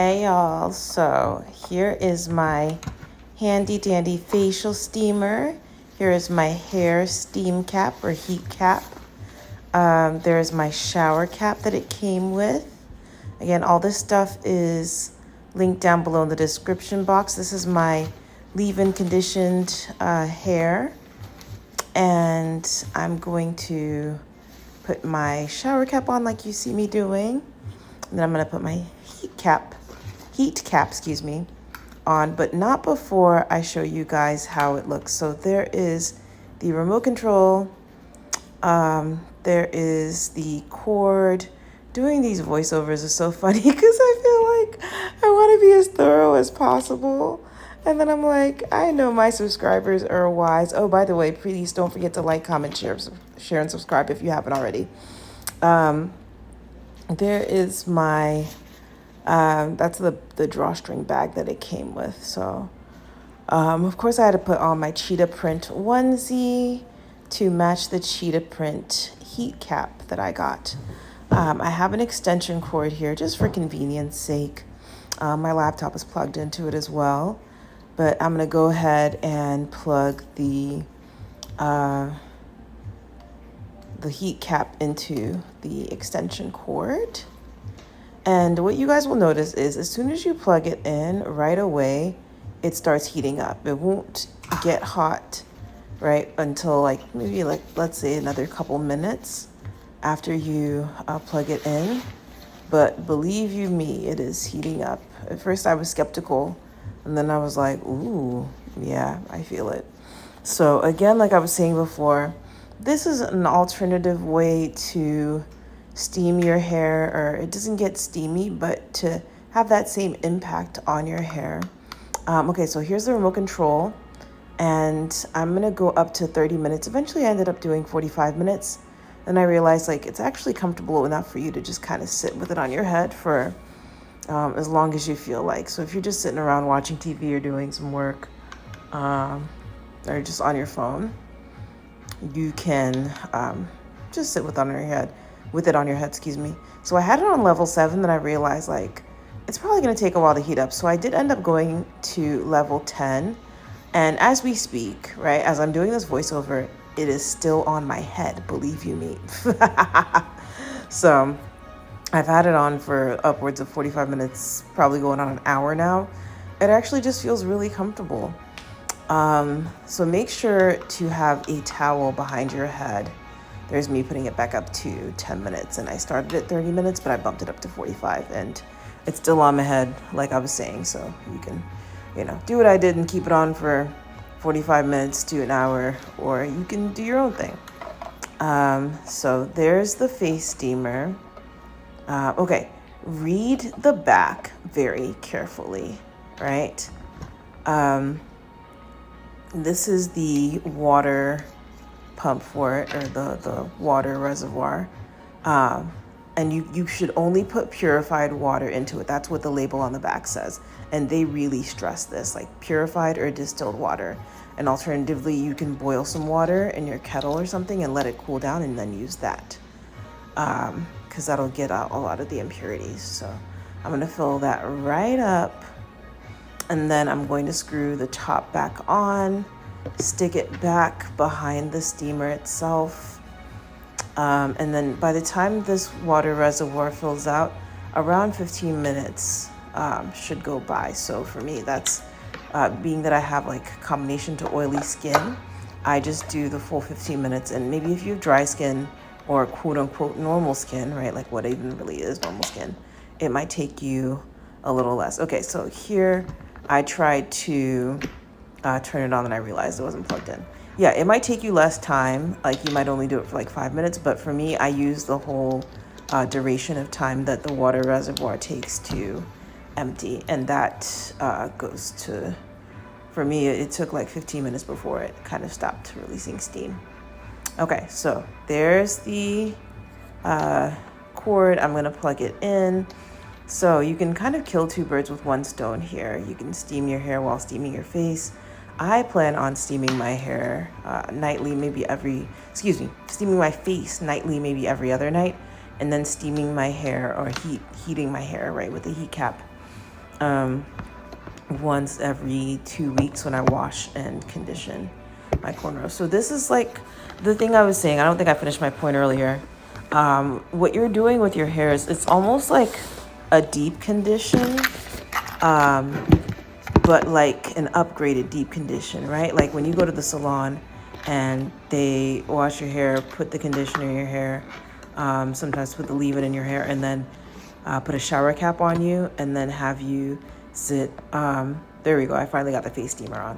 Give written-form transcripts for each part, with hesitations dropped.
Hey y'all, so here is my handy dandy facial steamer. Here is my hair steam cap or heat cap. There's my shower cap that it came with. Again, all this stuff is linked down below in the description box. This is my leave-in conditioned hair. And I'm going to put my shower cap on like you see me doing. And then I'm going to put my heat cap, on, but not before I show you guys how it looks. So there is the remote control. There is the cord. Doing these voiceovers is so funny because I feel like I want to be as thorough as possible. And then I'm like, I know my subscribers are wise. Oh, by the way, please don't forget to like, comment, share, and subscribe if you haven't already. There is my, that's the drawstring bag that it came with. So, of course, I had to put on my cheetah print onesie to match the cheetah print heat cap that I got. I have an extension cord here just for convenience sake. My laptop is plugged into it as well. But I'm going to go ahead and plug the heat cap into the extension cord. And what you guys will notice is as soon as you plug it in, right away, it starts heating up. It won't get hot, right, until maybe let's say another couple minutes after you plug it in. But believe you me, it is heating up. At first I was skeptical, and then I was like, ooh, yeah, I feel it. So again, like I was saying before, this is an alternative way to steam your hair, or it doesn't get steamy, but to have that same impact on your hair. Okay, so here's the remote control, and I'm gonna go up to 30 minutes. Eventually I ended up doing 45 minutes. Then I realized it's actually comfortable enough for you to just kind of sit with it on your head for as long as you feel like. So if you're just sitting around watching TV or doing some work, or just on your phone, you can just sit with it on your head, excuse me. So I had it on level 7, then I realized it's probably going to take a while to heat up. So I did end up going to level 10. And as we speak, right, as I'm doing this voiceover, it is still on my head, believe you me. So I've had it on for upwards of 45 minutes, probably going on an hour now. It actually just feels really comfortable. So make sure to have a towel behind your head. There's me putting it back up to 10 minutes, and I started at 30 minutes, but I bumped it up to 45, and it's still on my head, like I was saying. So you can, do what I did and keep it on for 45 minutes to an hour, or you can do your own thing. So there's the face steamer. Okay, read the back very carefully, right? This is the water pump for it, or the water reservoir. And you should only put purified water into it. That's what the label on the back says. And they really stress this, purified or distilled water. And alternatively, you can boil some water in your kettle or something and let it cool down and then use that. Because that'll get out a lot of the impurities. So I'm going to fill that right up. And then I'm going to screw the top back on, stick it back behind the steamer itself. And then by the time this water reservoir fills out, around 15 minutes should go by. So for me, that's being that I have combination to oily skin, I just do the full 15 minutes. And maybe if you have dry skin or quote unquote normal skin, right, what even really is normal skin, it might take you a little less. Okay, so here I tried to turn it on and I realized it wasn't plugged in. Yeah, it might take you less time. You might only do it for 5 minutes, but for me, I use the whole duration of time that the water reservoir takes to empty. And that goes to, for me, it took 15 minutes before it kind of stopped releasing steam. Okay, so there's the cord. I'm gonna plug it in. So you can kind of kill two birds with one stone here. You can steam your hair while steaming your face. I plan on steaming my hair nightly, steaming my face nightly, maybe every other night, and then steaming my hair or heating my hair, right, with the heat cap once every 2 weeks when I wash and condition my cornrows. So this is like the thing I was saying. I don't think I finished my point earlier. What you're doing with your hair is it's almost like a deep condition, but like an upgraded deep condition, right? Like when you go to the salon and they wash your hair, put the conditioner in your hair, sometimes put the leave-in in your hair, and then put a shower cap on you, and then have you sit. There we go. I finally got the face steamer on.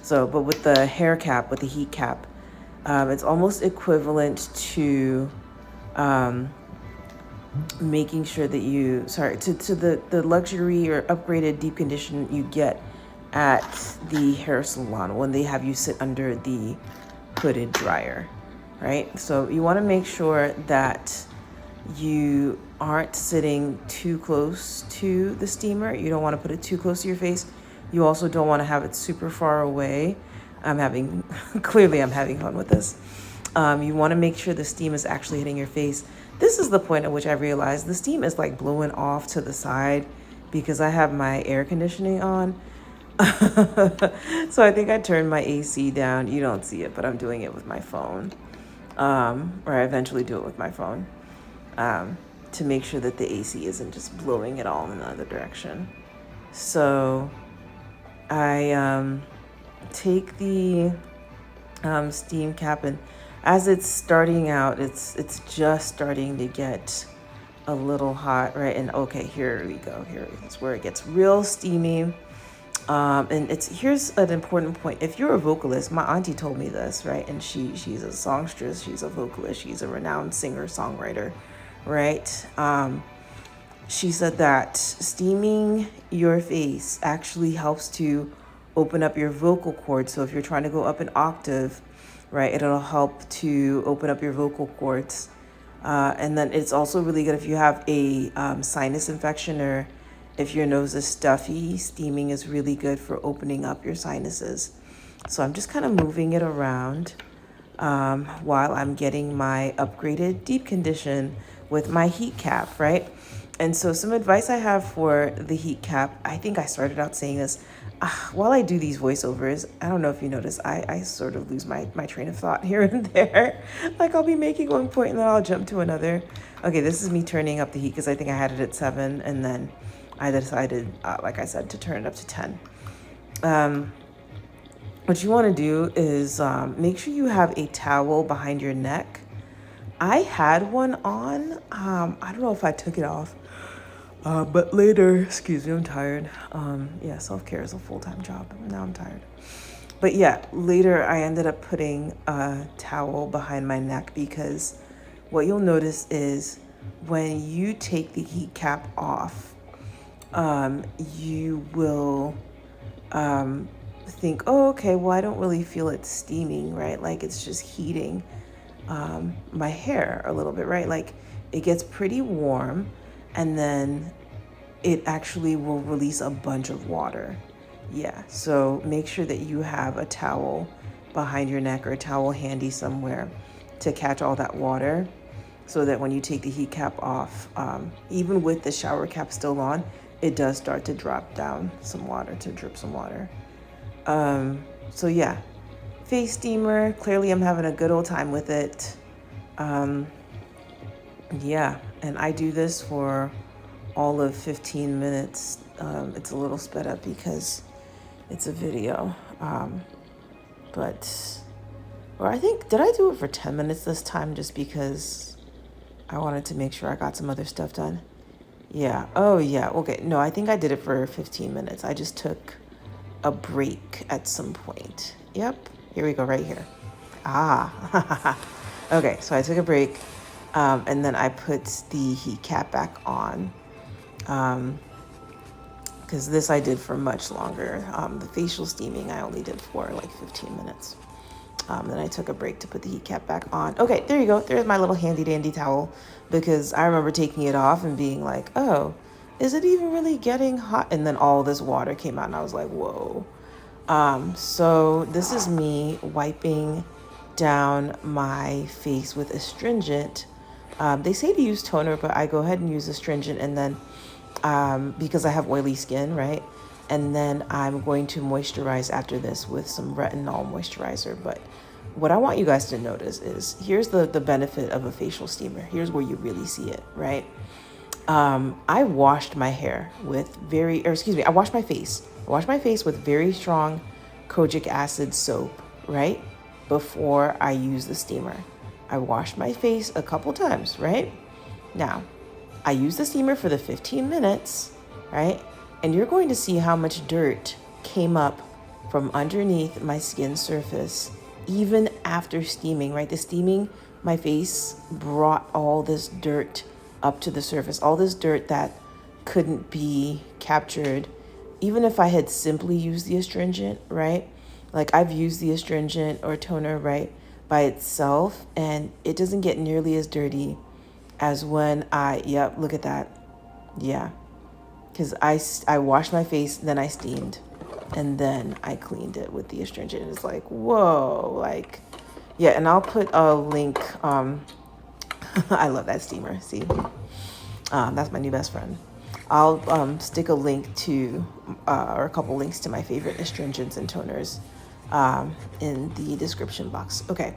So, but with the hair cap, with the heat cap, it's almost equivalent to making sure that to the luxury or upgraded deep condition you get at the hair salon when they have you sit under the hooded dryer, right? So you want to make sure that you aren't sitting too close to the steamer. You don't want to put it too close to your face. You also don't want to have it super far away. Clearly I'm having fun with this. You want to make sure the steam is actually hitting your face. This is the point at which I realized the steam is like blowing off to the side because I have my air conditioning on. So I think I turned my AC down. You don't see it, but I'm doing it with my phone. Or I eventually do it with my phone. To make sure that the AC isn't just blowing it all in the other direction. So I take the steam cap, and as it's starting out, it's just starting to get a little hot, right? And okay, here we go. Here is where it gets real steamy. And here's an important point. If you're a vocalist, my auntie told me this, right? And she's a songstress, she's a vocalist, she's a renowned singer, songwriter, right? She said that steaming your face actually helps to open up your vocal cords. So if you're trying to go up an octave, right, it'll help to open up your vocal cords. And then it's also really good if you have a sinus infection, or if your nose is stuffy. Steaming is really good for opening up your sinuses. So I'm just kind of moving it around while I'm getting my upgraded deep condition with my heat cap, right? And so some advice I have for the heat cap, I think I started out saying this, while I do these voiceovers, I don't know if you notice, I sort of lose my train of thought here and there. Like I'll be making one point and then I'll jump to another. Okay, this is me turning up the heat because I think I had it at 7, and then I decided, like I said, to turn it up to 10. What you want to do is make sure you have a towel behind your neck. I had one on. I don't know if I took it off. But later, excuse me, I'm tired. Yeah, self-care is a full-time job. Now I'm tired. But yeah, later I ended up putting a towel behind my neck because what you'll notice is when you take the heat cap off, you will think, oh, okay, well, I don't really feel it steaming, right? Like it's just heating my hair a little bit, right? Like it gets pretty warm, and then it actually will release a bunch of water. Yeah, so make sure that you have a towel behind your neck or a towel handy somewhere to catch all that water, so that when you take the heat cap off, even with the shower cap still on, it does start to drop down some water, to drip some water. So yeah, face steamer, clearly I'm having a good old time with it. Yeah, and I do this for all of 15 minutes. It's a little sped up because it's a video. Or I think, did I do it for 10 minutes this time just because I wanted to make sure I got some other stuff done? Yeah. Oh, yeah. Okay. No, I think I did it for 15 minutes. I just took a break at some point. Yep. Here we go, right here. Okay, so I took a break, and then I put the heat cap back on, because this I did for much longer. The facial steaming I only did for like 15 minutes. Then I took a break to put the heat cap back on. Okay, there you go. There's my little handy dandy towel, because I remember taking it off and being like, oh, is it even really getting hot? And then all this water came out and I was like, whoa. So this is me wiping down my face with astringent. They say to use toner, but I go ahead and use astringent, and then because I have oily skin, right? And then I'm going to moisturize after this with some retinol moisturizer. But what I want you guys to notice is here's the benefit of a facial steamer. Here's where you really see it, right? I washed my hair with I washed my face. I washed my face with very strong kojic acid soap, right? Before I use the steamer. I washed my face a couple times, right? Now, I use the steamer for the 15 minutes, right? And you're going to see how much dirt came up from underneath my skin surface, even after steaming, right? The steaming, my face brought all this dirt up to the surface, all this dirt that couldn't be captured, even if I had simply used the astringent, right? Like I've used the astringent or toner, right, by itself, and it doesn't get nearly as dirty as when yep, look at that. Yeah, because I washed my face, then I steamed, and then I cleaned it with the astringent. It's like, whoa, like, yeah, and I'll put a link. I love that steamer. See, that's my new best friend. I'll stick a link to, or a couple links to my favorite astringents and toners in the description box. Okay,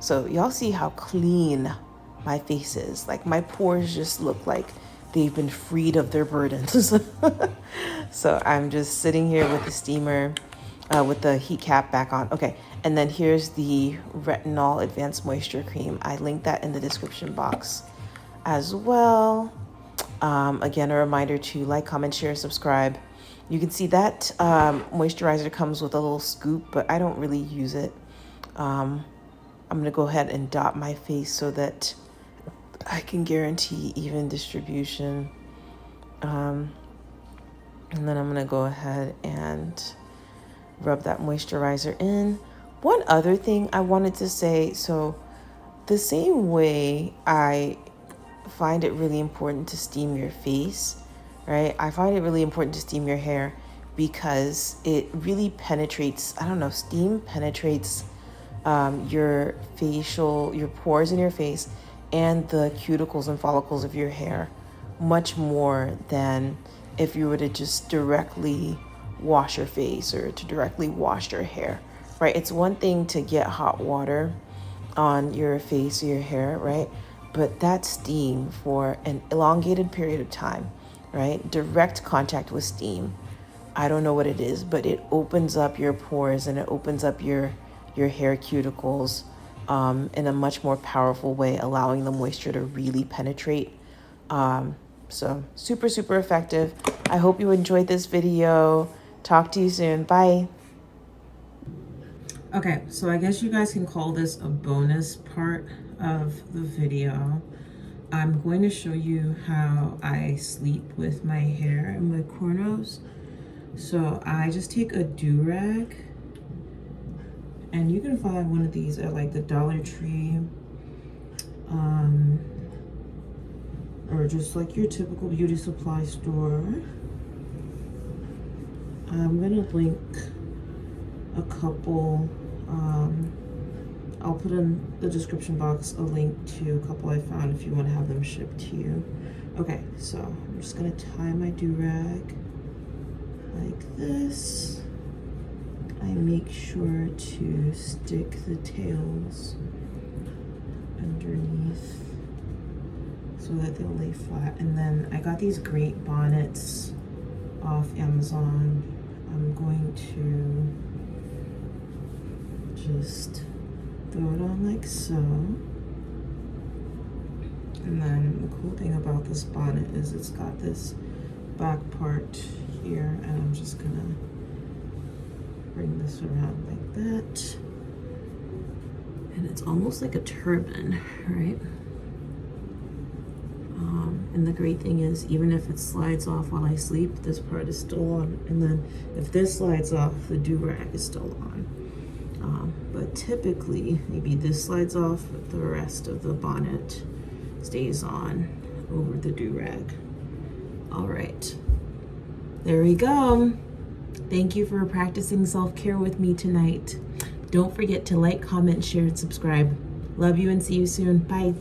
so y'all see how clean my face is. Like my pores just look like they've been freed of their burdens. So I'm just sitting here with the steamer, with the heat cap back on. Okay, and then here's the Retinol Advanced Moisture Cream. I linked that in the description box as well. Again, a reminder to like, comment, share, subscribe. You can see that moisturizer comes with a little scoop, but I don't really use it. I'm going to go ahead and dot my face so that I can guarantee even distribution. And then I'm going to go ahead and rub that moisturizer in. One other thing I wanted to say, so the same way I find it really important to steam your face, right? I find it really important to steam your hair because it really penetrates, I don't know, steam penetrates your pores in your face and the cuticles and follicles of your hair much more than if you were to just directly wash your face or to directly wash your hair, right? It's one thing to get hot water on your face or your hair, right? But that steam for an elongated period of time, right? Direct contact with steam, I don't know what it is, but it opens up your pores and it opens up your hair cuticles in a much more powerful way, allowing the moisture to really penetrate. So super, super effective. I hope you enjoyed this video. Talk to you soon. Bye. Okay, so I guess you guys can call this a bonus part of the video. I'm going to show you how I sleep with my hair and my cornrows. So I just take a do-rag, and you can find one of these at like the Dollar Tree, or just like your typical beauty supply store. I'm gonna link a couple, I'll put in the description box a link to a couple I found if you want to have them shipped to you. Okay, so I'm just gonna tie my do-rag like this. I make sure to stick the tails underneath so that they'll lay flat. And then I got these great bonnets off Amazon. I'm going to just throw it on like so. And then the cool thing about this bonnet is it's got this back part here, and I'm just gonna bring this around like that. And it's almost like a turban, right? And the great thing is, even if it slides off while I sleep, this part is still on. And then if this slides off, the do-rag is still on. But typically, maybe this slides off, but the rest of the bonnet stays on over the do-rag. All right, there we go. Thank you for practicing self-care with me tonight. Don't forget to like, comment, share, and subscribe. Love you and see you soon. Bye.